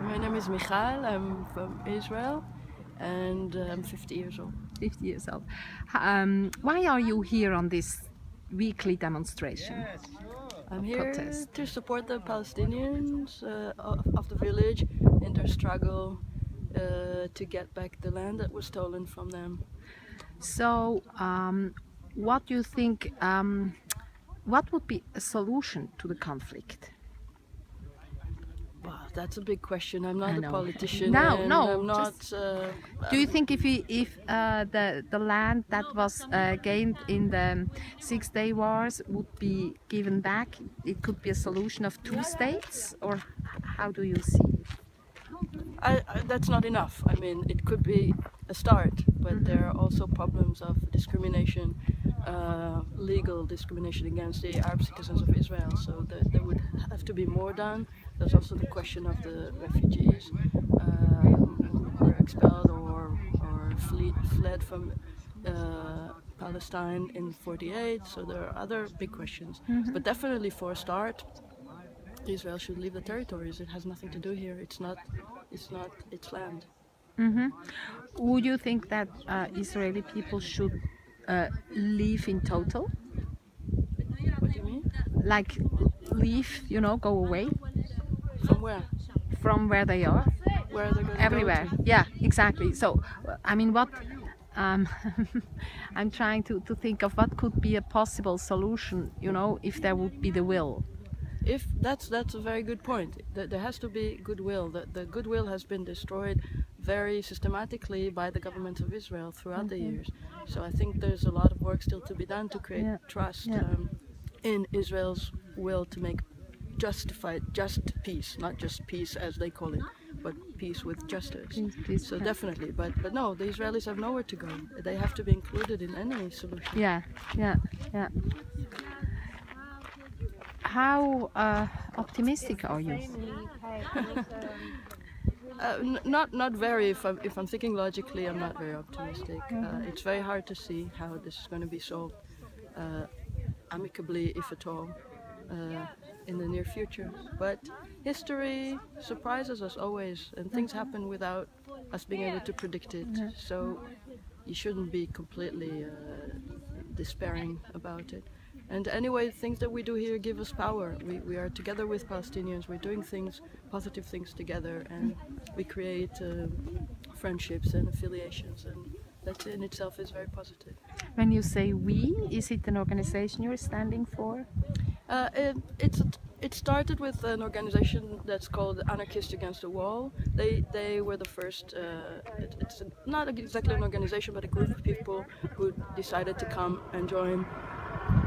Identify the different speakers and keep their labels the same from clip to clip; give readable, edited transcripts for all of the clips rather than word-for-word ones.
Speaker 1: My name is Michal. I'm from Israel, and I'm 50 years old.
Speaker 2: 50 years old. Why are you here on this weekly demonstration?
Speaker 1: I'm here
Speaker 2: Protest.
Speaker 1: to support the Palestinians of the village in their struggle to get back the land that was stolen from them.
Speaker 2: So, what do you think? What would be a solution to the conflict?
Speaker 1: Wow, that's a big question. I'm
Speaker 2: I
Speaker 1: not a
Speaker 2: know.
Speaker 1: politician,
Speaker 2: No,
Speaker 1: and
Speaker 2: no,
Speaker 1: I'm not.
Speaker 2: just- Do you think if the land that was gained in the Six-Day Wars would be given back, it could be a solution of two states, or how do you see it?
Speaker 1: That's not enough. I mean, it could be a start, but there are also problems of discrimination, legal discrimination against the Arab citizens of Israel. So there would have to be more done. There's also the question of the refugees who were expelled or fled from Palestine in '48. So there are other big questions. But definitely for a start, Israel should leave the territories. It has nothing to do here. It's not its land.
Speaker 2: Would you think that Israeli people should leave in total?
Speaker 1: What do you mean?
Speaker 2: Like leave, go away
Speaker 1: From where?
Speaker 2: from where they are?
Speaker 1: Where are they going to
Speaker 2: Everywhere.
Speaker 1: go to?
Speaker 2: Yeah, exactly. So, I mean, what um, I'm trying to think of what could be a possible solution, if there would be the will.
Speaker 1: If that's a very good point. There has to be goodwill. The goodwill has been destroyed very systematically by the government of Israel throughout the years. So I think there's a lot of work still to be done to create trust in Israel's will to make just peace, not just peace as they call it, but peace with justice.
Speaker 2: Peace,
Speaker 1: So
Speaker 2: yeah.
Speaker 1: definitely, but no, the Israelis have nowhere to go. They have to be included in any solution.
Speaker 2: Yeah. How optimistic are you?
Speaker 1: Not very. If I'm thinking logically, I'm not very optimistic. It's very hard to see how this is going to be solved amicably, if at all, in the near future. But history surprises us always, and things happen without us being able to predict it. So you shouldn't be completely despairing about it. And anyway, things that we do here give us power. We are together with Palestinians. We're doing things, positive things together, and we create friendships and affiliations, and that in itself is very positive.
Speaker 2: When you say we, is it an organization you're standing for?
Speaker 1: It started with an organization that's called Anarchists Against the Wall. They were the first. It's not exactly an organization, but a group of people who decided to come and join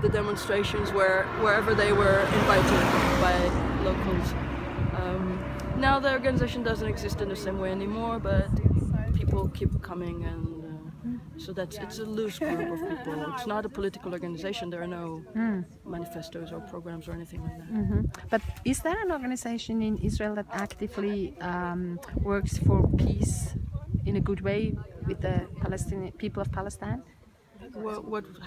Speaker 1: the demonstrations wherever they were invited by locals. Now the organization doesn't exist in the same way anymore, but people keep coming, and so it's a loose group of people. It's not a political organization. There are no manifestos or programs or anything like that.
Speaker 2: But is there an organization in Israel that actively works for peace in a good way with the Palestinian people of Palestine?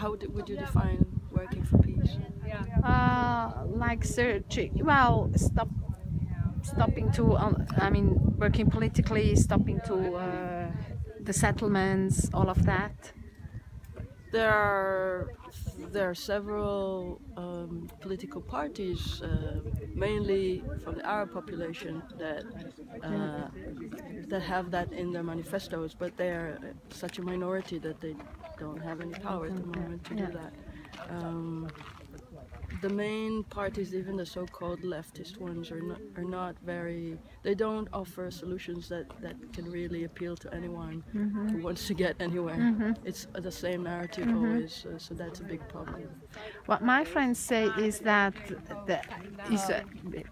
Speaker 1: How would you define working for peace?
Speaker 2: Like searching, stopping to, working politically, stopping to the settlements, all of that.
Speaker 1: There are several political parties, mainly from the Arab population, that have that in their manifestos, but they are such a minority that they don't have any power at the moment to do that. The main parties, even the so-called leftist ones, are not very. They don't offer solutions that can really appeal to anyone who wants to get anywhere. It's the same narrative always, so that's a big problem.
Speaker 2: What my friends say is that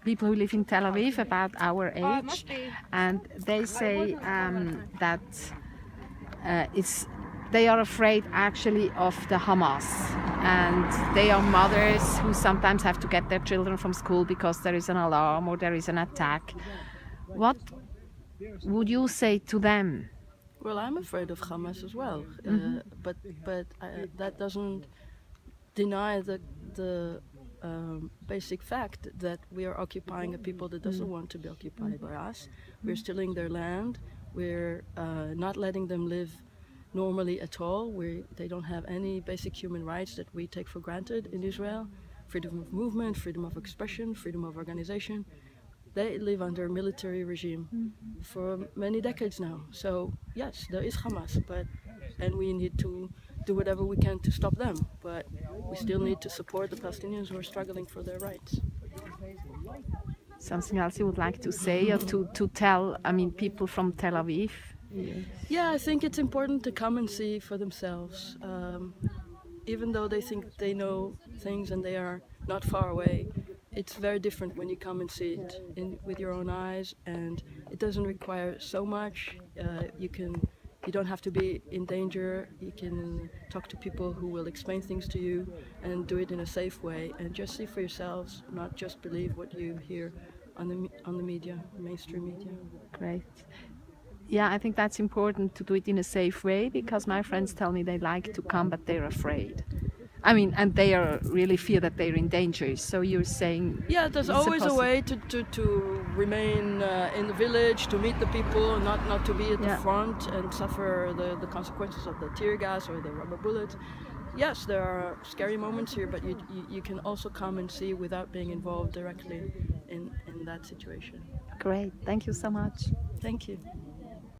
Speaker 2: people who live in Tel Aviv about our age, and they say that they are afraid actually of the Hamas, and they are mothers who sometimes have to get their children from school because there is an alarm or there is an attack. What would you say to them?
Speaker 1: Well, I'm afraid of Hamas as well, but that doesn't deny the basic fact that we are occupying a people that doesn't want to be occupied by us. We're stealing their land. We're not letting them live normally at all. They don't have any basic human rights that we take for granted in Israel. Freedom of movement, freedom of expression, freedom of organization. They live under a military regime for many decades now. So yes, there is Hamas, and we need to do whatever we can to stop them. But we still need to support the Palestinians who are struggling for their rights.
Speaker 2: Something else you would like to say or to tell, I mean, people from Tel Aviv?
Speaker 1: Yeah, I think it's important to come and see for themselves. Even though they think they know things and they are not far away, it's very different when you come and see it with your own eyes, and it doesn't require so much. You don't have to be in danger. You can talk to people who will explain things to you and do it in a safe way, and just see for yourselves, not just believe what you hear on the media, mainstream media.
Speaker 2: Great. Yeah, I think that's important to do it in a safe way, because my friends tell me they like to come, but they're afraid. I mean, and they are really fear that they're in danger. So you're saying...
Speaker 1: Yeah, there's always a way to remain in the village, to meet the people, not to be at the front and suffer the consequences of the tear gas or the rubber bullets. Yes, there are scary moments here, but you can also come and see without being involved directly in that situation.
Speaker 2: Great. Thank you so much.
Speaker 1: Thank you.